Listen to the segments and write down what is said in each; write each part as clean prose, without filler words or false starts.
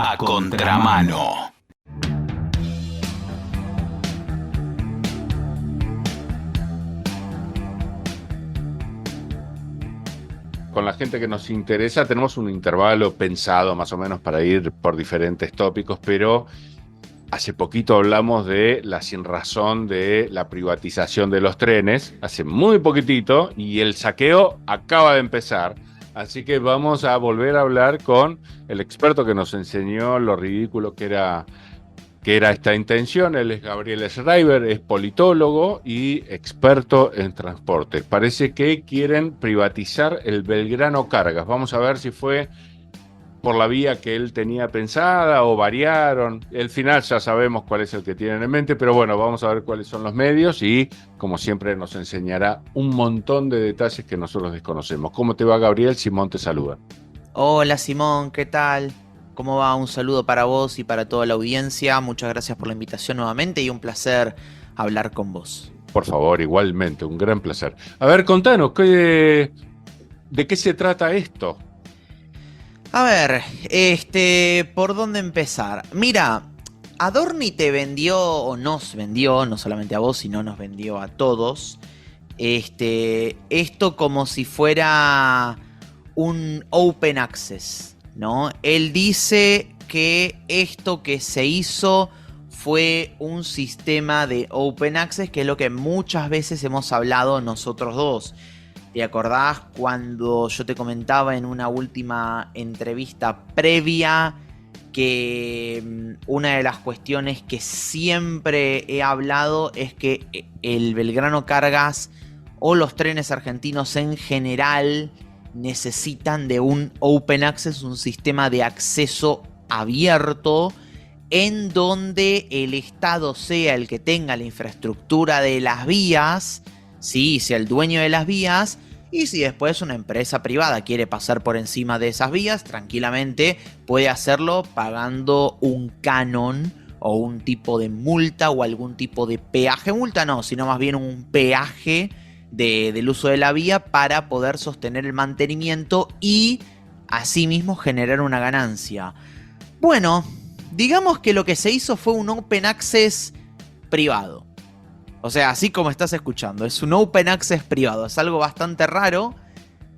A contramano. Con la gente que nos interesa tenemos un intervalo pensado más o menos para ir por diferentes tópicos, pero hace poquito hablamos de la sinrazón de la privatización de los trenes, hace muy poquitito, y el saqueo acaba de empezar. Así que vamos a volver a hablar con el experto que nos enseñó lo ridículo que era esta intención. Él es Gabriel Schreiber, es politólogo y experto en transporte. Parece que quieren privatizar el Belgrano Cargas. Vamos a ver si fue por la vía que él tenía pensada o variaron. El final ya sabemos cuál es el que tienen en mente, pero bueno, vamos a ver cuáles son los medios y, como siempre, nos enseñará un montón de detalles que nosotros desconocemos. ¿Cómo te va, Gabriel? Simón te saluda. Hola Simón, ¿qué tal? ¿Cómo va? Un saludo para vos y para toda la audiencia. Muchas gracias por la invitación nuevamente y un placer hablar con vos. Por favor, igualmente, un gran placer. A ver, contanos, ¿de qué se trata esto? A ver, ¿por dónde empezar? Mira, Adorni te vendió, o nos vendió, no solamente a vos, sino nos vendió a todos, esto como si fuera un open access, ¿no? Él dice que esto que se hizo fue un sistema de open access, que es lo que muchas veces hemos hablado nosotros dos. ¿Te acordás cuando yo te comentaba en una última entrevista previa que una de las cuestiones que siempre he hablado es que el Belgrano Cargas o los trenes argentinos en general necesitan de un open access, un sistema de acceso abierto en donde el Estado sea el que tenga la infraestructura de las vías, sí, sea el dueño de las vías, y si después una empresa privada quiere pasar por encima de esas vías, tranquilamente puede hacerlo pagando un canon o un tipo de multa o algún tipo de peaje. Multa no, sino más bien un peaje del uso de la vía para poder sostener el mantenimiento y asimismo generar una ganancia. Bueno, digamos que lo que se hizo fue un open access privado. O sea, así como estás escuchando, es un open access privado. Es algo bastante raro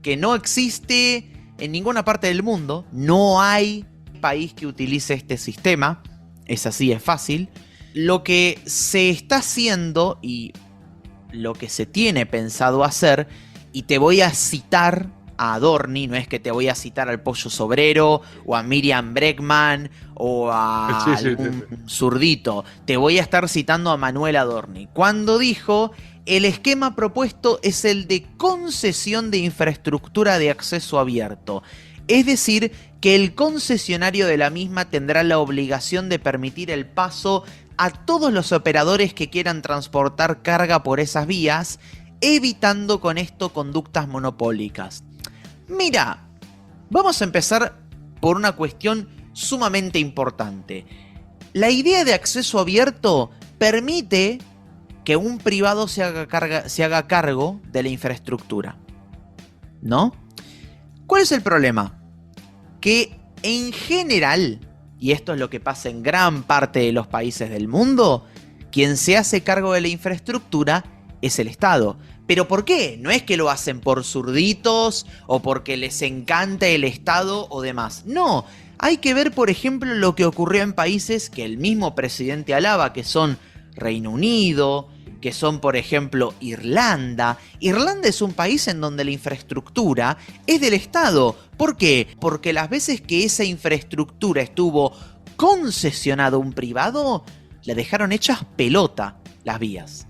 que no existe en ninguna parte del mundo. No hay país que utilice este sistema. Es así, es fácil. Lo que se está haciendo y lo que se tiene pensado hacer, y te voy a citar a Adorni, no es que te voy a citar al Pollo Sobrero o a Miriam Bregman o a algún zurdito, te voy a estar citando a Manuel Adorni, cuando dijo: el esquema propuesto es el de concesión de infraestructura de acceso abierto, es decir, que el concesionario de la misma tendrá la obligación de permitir el paso a todos los operadores que quieran transportar carga por esas vías, evitando con esto conductas monopólicas. Mira, vamos a empezar por una cuestión sumamente importante. La idea de acceso abierto permite que un privado se haga cargo de la infraestructura, ¿no? ¿Cuál es el problema? Que en general, y esto es lo que pasa en gran parte de los países del mundo, quien se hace cargo de la infraestructura es el Estado. ¿Pero por qué? No es que lo hacen por zurditos o porque les encanta el Estado o demás. No, hay que ver, por ejemplo, lo que ocurrió en países que el mismo presidente alaba, que son Reino Unido, que son, por ejemplo, Irlanda. Irlanda es un país en donde la infraestructura es del Estado. ¿Por qué? Porque las veces que esa infraestructura estuvo concesionada a un privado, la dejaron hechas pelota las vías.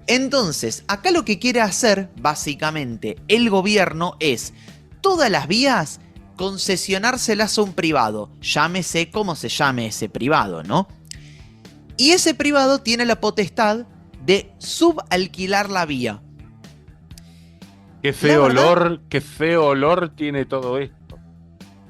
Entonces, acá lo que quiere hacer, básicamente, el gobierno es todas las vías concesionárselas a un privado. Llámese como se llame ese privado, ¿no? Y ese privado tiene la potestad de subalquilar la vía. Qué feo olor tiene todo esto.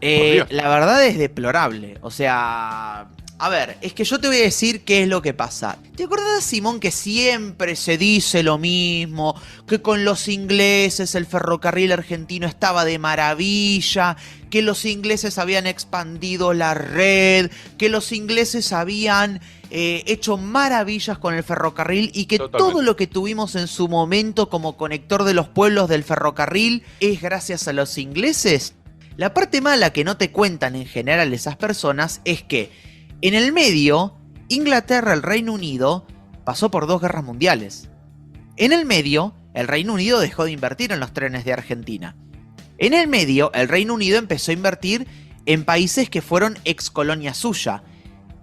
La verdad es deplorable. O sea, A ver, es que yo te voy a decir qué es lo que pasa. ¿Te acordás, Simón, que siempre se dice lo mismo? Que con los ingleses el ferrocarril argentino estaba de maravilla, que los ingleses habían expandido la red, que los ingleses habían hecho maravillas con el ferrocarril y que Totalmente. todo lo que tuvimos en su momento como conector de los pueblos del ferrocarril es gracias a los ingleses. La parte mala que no te cuentan en general esas personas es que en el medio, Inglaterra, el Reino Unido, pasó por 2 guerras mundiales. En el medio, el Reino Unido dejó de invertir en los trenes de Argentina. En el medio, el Reino Unido empezó a invertir en países que fueron ex colonia suya.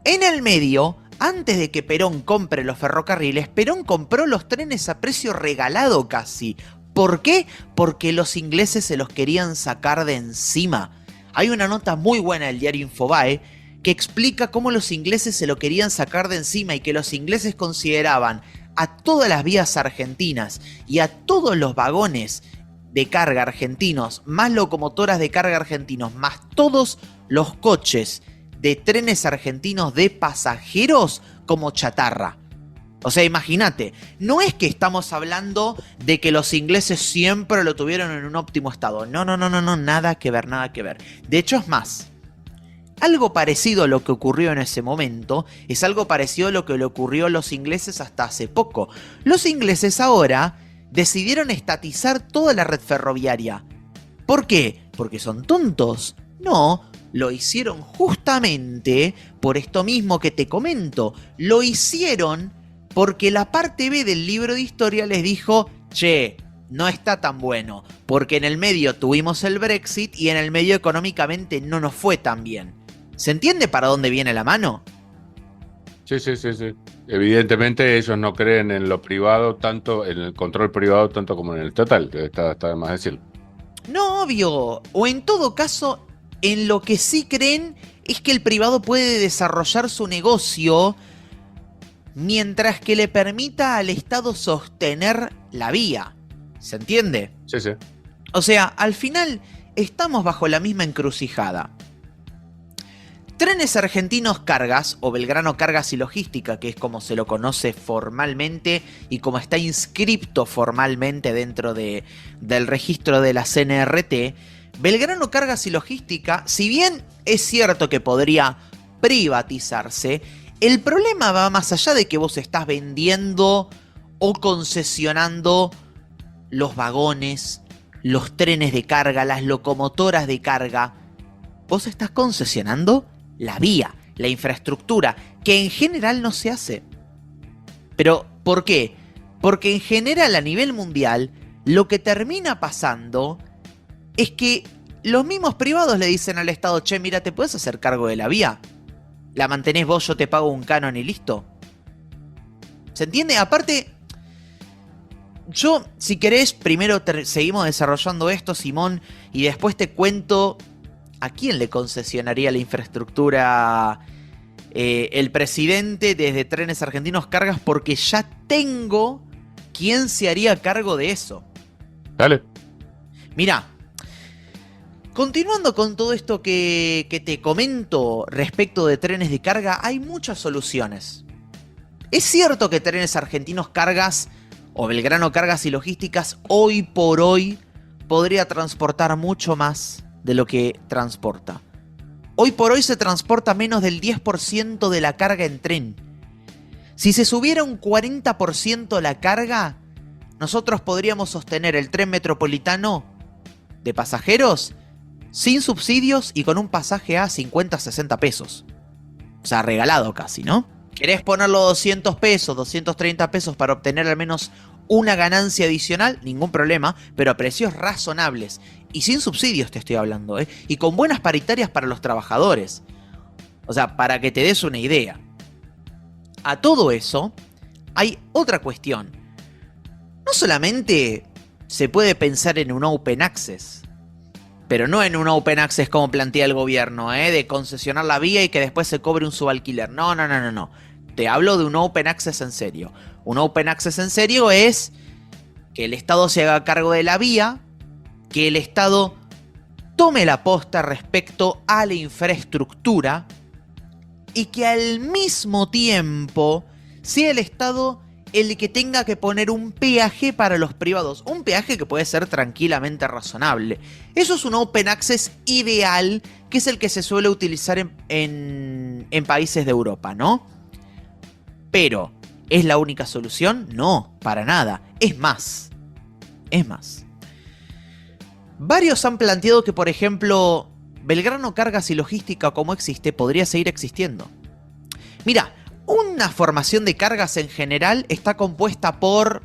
En el medio, antes de que Perón compre los ferrocarriles, Perón compró los trenes a precio regalado casi. ¿Por qué? Porque los ingleses se los querían sacar de encima. Hay una nota muy buena del diario Infobae que explica cómo los ingleses se lo querían sacar de encima y que los ingleses consideraban a todas las vías argentinas y a todos los vagones de carga argentinos, más locomotoras de carga argentinos, más todos los coches de trenes argentinos de pasajeros como chatarra. O sea, imagínate, no es que estamos hablando de que los ingleses siempre lo tuvieron en un óptimo estado. No, nada que ver, nada que ver. De hecho, es más, algo parecido a lo que ocurrió en ese momento es algo parecido a lo que le ocurrió a los ingleses hasta hace poco. Los ingleses ahora decidieron estatizar toda la red ferroviaria. ¿Por qué? ¿Porque son tontos? No, lo hicieron justamente por esto mismo que te comento. Lo hicieron porque la parte B del libro de historia les dijo, che, no está tan bueno, porque en el medio tuvimos el Brexit y en el medio económicamente no nos fue tan bien. ¿Se entiende para dónde viene la mano? Sí. Evidentemente ellos no creen en lo privado tanto, en el control privado tanto como en el estatal, que está de más decirlo. No, obvio. O en todo caso, en lo que sí creen es que el privado puede desarrollar su negocio mientras que le permita al Estado sostener la vía. ¿Se entiende? Sí. O sea, al final estamos bajo la misma encrucijada. Trenes Argentinos Cargas, o Belgrano Cargas y Logística, que es como se lo conoce formalmente y como está inscripto formalmente dentro del registro de la CNRT, Belgrano Cargas y Logística, si bien es cierto que podría privatizarse, el problema va más allá de que vos estás vendiendo o concesionando los vagones, los trenes de carga, las locomotoras de carga. Vos estás concesionando la vía, la infraestructura, que en general no se hace. ¿Pero por qué? Porque en general a nivel mundial lo que termina pasando es que los mismos privados le dicen al Estado, che, mira, ¿te puedes hacer cargo de la vía? ¿La mantenés vos, yo te pago un canon y listo? ¿Se entiende? Aparte, yo, si querés, primero seguimos desarrollando esto, Simón, y después te cuento a quién le concesionaría la infraestructura el presidente desde Trenes Argentinos Cargas, porque ya tengo quién se haría cargo de eso. Dale. Mirá, continuando con todo esto que te comento respecto de trenes de carga, hay muchas soluciones. Es cierto que Trenes Argentinos Cargas o Belgrano Cargas y Logísticas hoy por hoy podría transportar mucho más de lo que transporta. Hoy por hoy se transporta menos del 10% de la carga en tren. Si se subiera un 40% la carga, nosotros podríamos sostener el tren metropolitano de pasajeros sin subsidios y con un pasaje a 50, 60 pesos. O sea, regalado casi, ¿no? ¿Querés ponerlo 200 pesos, 230 pesos para obtener al menos una ganancia adicional? Ningún problema, pero a precios razonables. Y sin subsidios te estoy hablando, ¿eh? Y con buenas paritarias para los trabajadores. O sea, para que te des una idea. A todo eso, hay otra cuestión. No solamente se puede pensar en un open access, pero no en un open access como plantea el gobierno, de concesionar la vía y que después se cobre un subalquiler. No. Te hablo de un open access en serio. Un open access en serio es que el Estado se haga cargo de la vía, que el Estado tome la posta respecto a la infraestructura y que al mismo tiempo sea el Estado el que tenga que poner un peaje para los privados. Un peaje que puede ser tranquilamente razonable. Eso es un open access ideal, que es el que se suele utilizar en países de Europa, ¿no? Pero, ¿es la única solución? No, para nada. Es más. Varios han planteado que, por ejemplo, Belgrano Cargas y Logística como existe podría seguir existiendo. Mira, una formación de cargas en general está compuesta por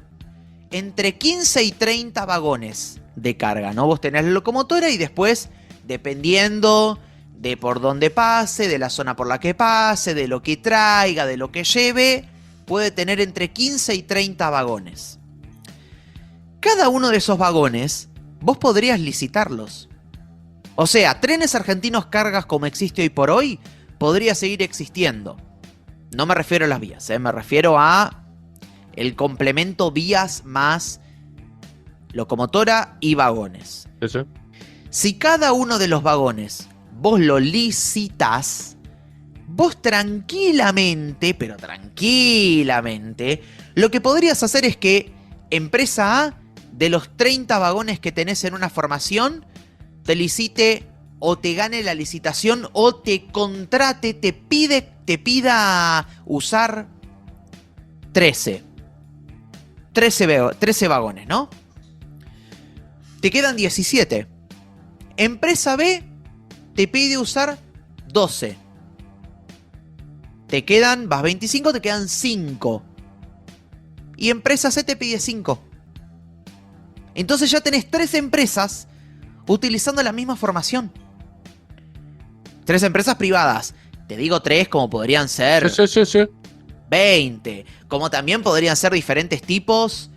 entre 15 y 30 vagones de carga, ¿no? Vos tenés la locomotora y después, dependiendo de por dónde pase, de la zona por la que pase, de lo que traiga, de lo que lleve, puede tener entre 15 y 30 vagones. Cada uno de esos vagones, vos podrías licitarlos. O sea, Trenes Argentinos Cargas como existe hoy por hoy, podría seguir existiendo. No me refiero a las vías, me refiero a el complemento vías más locomotora y vagones. ¿Eso? Si cada uno de los vagones vos lo licitas, vos tranquilamente, pero tranquilamente, lo que podrías hacer es que empresa A, de los 30 vagones que tenés en una formación, te licite o te gane la licitación o te contrate, te pida usar 13 vagones, ¿no? Te quedan 17. Empresa B te pide usar 12. Vas 25, te quedan 5. Y empresa C te pide 5. Entonces ya tenés 3 empresas utilizando la misma formación. 3 empresas privadas. Te digo 3 como podrían ser Sí. 20. Como también podrían ser diferentes tipos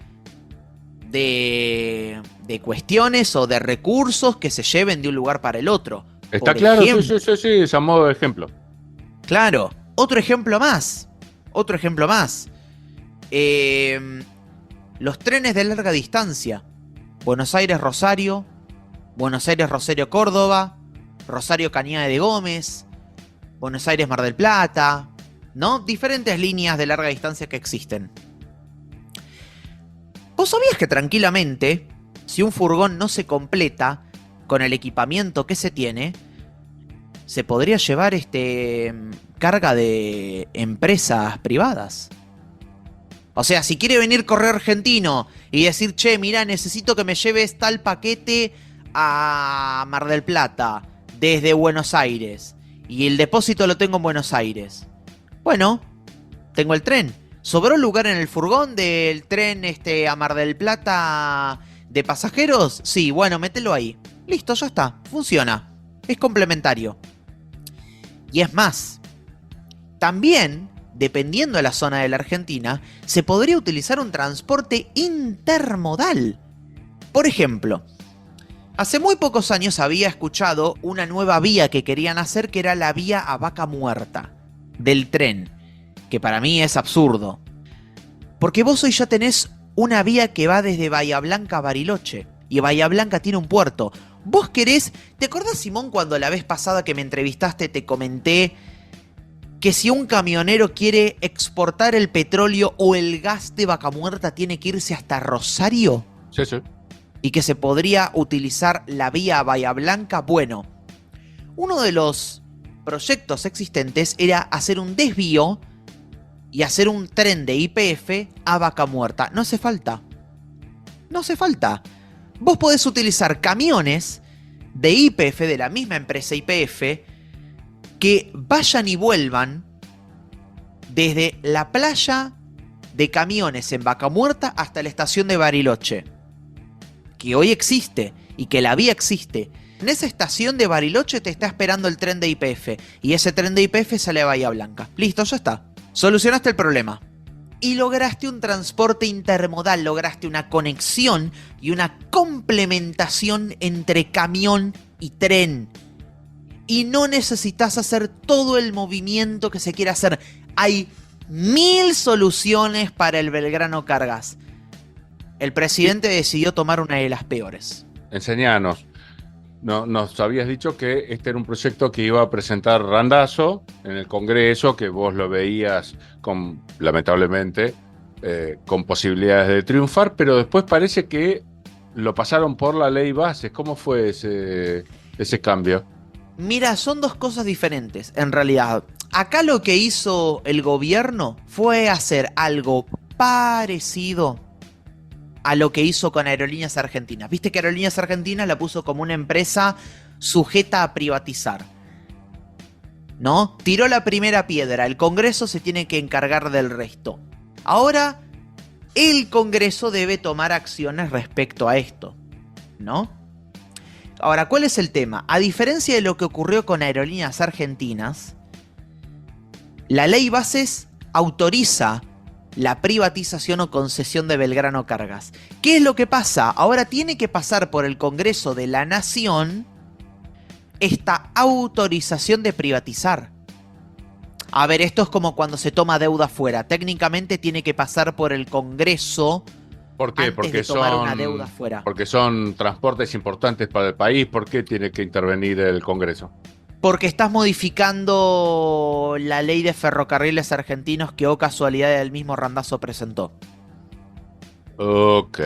de cuestiones o de recursos que se lleven de un lugar para el otro. Está Por claro, ejemplo, sí, es a modo de ejemplo. Claro. Otro ejemplo más. Los trenes de larga distancia. Buenos Aires-Rosario, Buenos Aires-Rosario-Córdoba, Rosario-Cañada de Gómez, Buenos Aires-Mar del Plata, ¿no? Diferentes líneas de larga distancia que existen. ¿Vos sabías que tranquilamente, si un furgón no se completa con el equipamiento que se tiene, se podría llevar carga de empresas privadas? O sea, si quiere venir Correo Argentino y decir, che, mirá, necesito que me lleves tal paquete a Mar del Plata desde Buenos Aires y el depósito lo tengo en Buenos Aires. Bueno, tengo el tren. ¿Sobró lugar en el furgón del tren a Mar del Plata de pasajeros? Sí, bueno, mételo ahí. Listo, ya está. Funciona. Es complementario. Y es más, también, dependiendo de la zona de la Argentina, se podría utilizar un transporte intermodal. Por ejemplo, hace muy pocos años había escuchado una nueva vía que querían hacer, que era la vía a Vaca Muerta del tren, que para mí es absurdo. Porque vos hoy ya tenés una vía que va desde Bahía Blanca a Bariloche, y Bahía Blanca tiene un puerto. Vos querés... ¿Te acordás, Simón, cuando la vez pasada que me entrevistaste te comenté que si un camionero quiere exportar el petróleo o el gas de Vaca Muerta tiene que irse hasta Rosario? Sí. Y que se podría utilizar la vía Bahía Blanca. Bueno, uno de los proyectos existentes era hacer un desvío y hacer un tren de YPF a Vaca Muerta. No hace falta. Vos podés utilizar camiones de YPF, de la misma empresa YPF, que vayan y vuelvan desde la playa de camiones en Vaca Muerta hasta la estación de Bariloche, que hoy existe y que la vía existe. En esa estación de Bariloche te está esperando el tren de YPF y ese tren de YPF sale a Bahía Blanca. Listo, ya está. Solucionaste el problema. Y lograste un transporte intermodal, lograste una conexión y una complementación entre camión y tren. Y no necesitas hacer todo el movimiento que se quiere hacer. Hay 1000 soluciones para el Belgrano Cargas. El presidente decidió tomar una de las peores. Enseñanos. no, nos habías dicho que este era un proyecto que iba a presentar Randazzo en el Congreso, que vos lo veías lamentablemente, con posibilidades de triunfar, pero después parece que lo pasaron por la ley bases. ¿Cómo fue ese cambio? Mira, son dos cosas diferentes, en realidad. Acá lo que hizo el gobierno fue hacer algo parecido a lo que hizo con Aerolíneas Argentinas. Viste que Aerolíneas Argentinas la puso como una empresa sujeta a privatizar, ¿no? Tiró la primera piedra, el Congreso se tiene que encargar del resto. Ahora, el Congreso debe tomar acciones respecto a esto, ¿no? Ahora, ¿cuál es el tema? A diferencia de lo que ocurrió con Aerolíneas Argentinas, la ley bases autoriza la privatización o concesión de Belgrano Cargas. ¿Qué es lo que pasa? Ahora tiene que pasar por el Congreso de la Nación esta autorización de privatizar. A ver, esto es como cuando se toma deuda fuera. Técnicamente tiene que pasar por el Congreso. ¿Por qué? Antes de tomar una deuda fuera. Porque son transportes importantes para el país. ¿Por qué tiene que intervenir el Congreso? Porque estás modificando la ley de ferrocarriles argentinos que, oh casualidad, el mismo Randazzo presentó. Ok.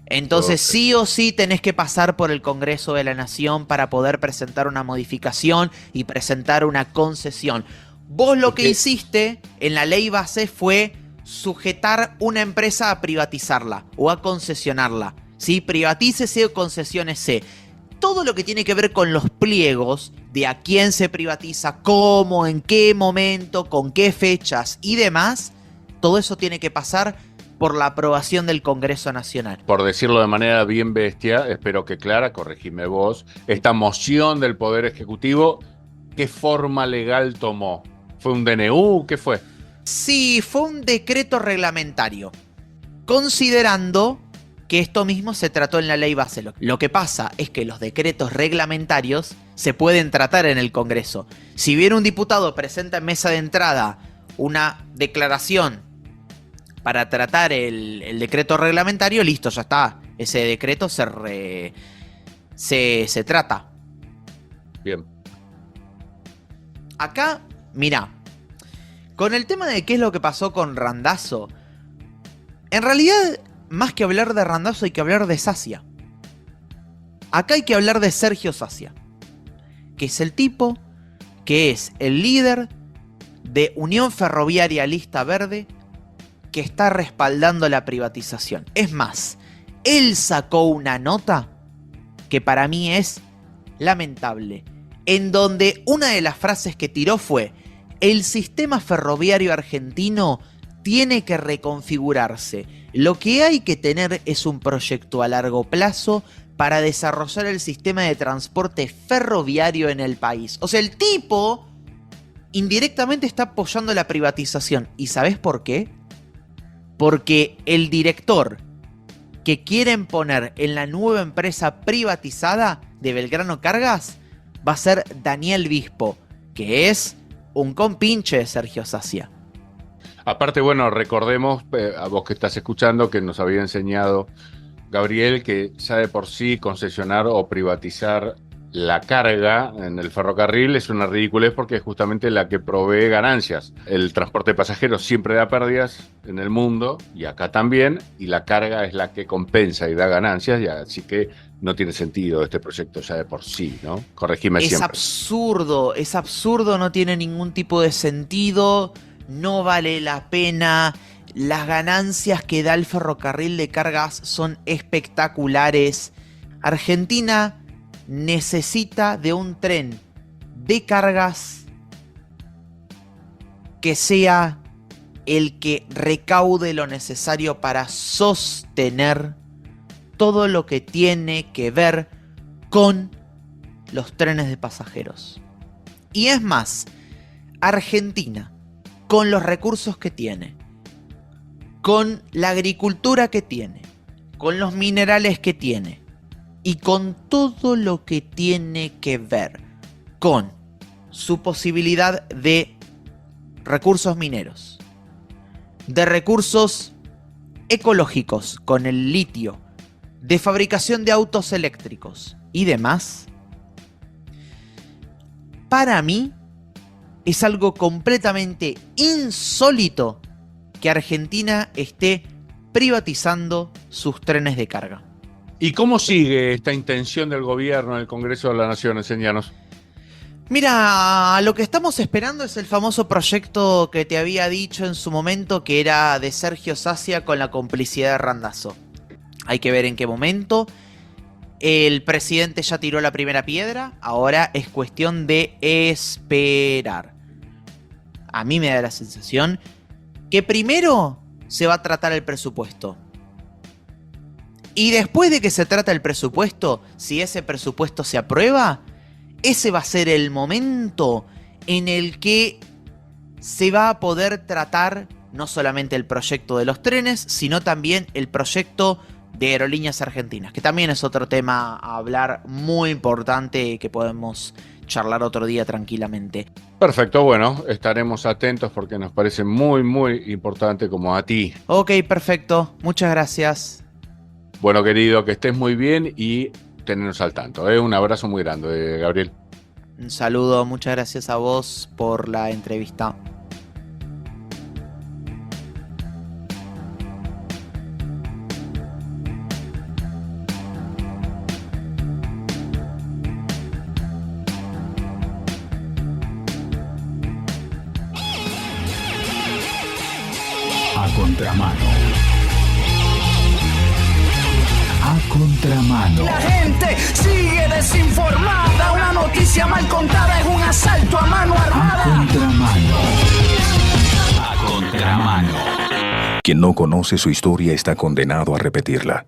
Entonces sí o sí tenés que pasar por el Congreso de la Nación para poder presentar una modificación y presentar una concesión. Vos lo que hiciste en la ley base fue sujetar una empresa a privatizarla o a concesionarla. ¿Sí? Privatícese o concesiónese. Todo lo que tiene que ver con los pliegos de a quién se privatiza, cómo, en qué momento, con qué fechas y demás, todo eso tiene que pasar por la aprobación del Congreso Nacional. Por decirlo de manera bien bestia, espero que Clara, corregime vos, esta moción del Poder Ejecutivo, ¿qué forma legal tomó? ¿Fue un DNU? ¿Qué fue? Sí, fue un decreto reglamentario, considerando que esto mismo se trató en la ley base. Lo que pasa es que los decretos reglamentarios se pueden tratar en el Congreso. Si bien un diputado presenta en mesa de entrada una declaración para tratar el decreto reglamentario, listo, ya está. Ese decreto se trata. Bien. Acá, mirá, con el tema de qué es lo que pasó con Randazzo, en realidad, más que hablar de Randazzo, hay que hablar de Sacia. Acá hay que hablar de Sergio Sacia, que es el tipo que es el líder de Unión Ferroviaria Lista Verde, que está respaldando la privatización. Es más, él sacó una nota que para mí es lamentable, en donde una de las frases que tiró fue: el sistema ferroviario argentino tiene que reconfigurarse. Lo que hay que tener es un proyecto a largo plazo para desarrollar el sistema de transporte ferroviario en el país. O sea, el tipo indirectamente está apoyando la privatización. ¿Y sabes por qué? Porque el director que quieren poner en la nueva empresa privatizada de Belgrano Cargas va a ser Daniel Bispo, que es un compinche de Sergio Sacia. Aparte, bueno, recordemos, a vos que estás escuchando, que nos había enseñado Gabriel, que ya de por sí concesionar o privatizar la carga en el ferrocarril es una ridiculez porque es justamente la que provee ganancias. El transporte de pasajeros siempre da pérdidas en el mundo y acá también, y la carga es la que compensa y da ganancias, y así que no tiene sentido este proyecto ya de por sí, ¿no? Corregime siempre. Es absurdo, no tiene ningún tipo de sentido, no vale la pena. Las ganancias que da el ferrocarril de cargas son espectaculares. Argentina necesita de un tren de cargas que sea el que recaude lo necesario para sostener todo lo que tiene que ver con los trenes de pasajeros. Y es más, Argentina, con los recursos que tiene, con la agricultura que tiene, con los minerales que tiene, y con todo lo que tiene que ver con su posibilidad de recursos mineros, de recursos ecológicos con el litio, de fabricación de autos eléctricos y demás, para mí es algo completamente insólito que Argentina esté privatizando sus trenes de carga. ¿Y cómo sigue esta intención del gobierno en el Congreso de la Nación? Enséñanos. Mira, lo que estamos esperando es el famoso proyecto que te había dicho en su momento, que era de Sergio Sacia con la complicidad de Randazzo. Hay que ver en qué momento. El presidente ya tiró la primera piedra, ahora es cuestión de esperar. A mí me da la sensación que primero se va a tratar el presupuesto. Y después de que se trata el presupuesto, si ese presupuesto se aprueba, ese va a ser el momento en el que se va a poder tratar no solamente el proyecto de los trenes, sino también el proyecto de Aerolíneas Argentinas, que también es otro tema a hablar muy importante que podemos charlar otro día tranquilamente. Perfecto, bueno, estaremos atentos porque nos parece muy, muy importante como a ti. Ok, perfecto. Muchas gracias. Bueno, querido, que estés muy bien y tenernos al tanto. Un abrazo muy grande, Gabriel. Un saludo, muchas gracias a vos por la entrevista. A contramano. A contramano. La gente sigue desinformada. Una noticia mal contada es un asalto a mano A armada. contramano. A contramano. Quien no conoce su historia está condenado a repetirla.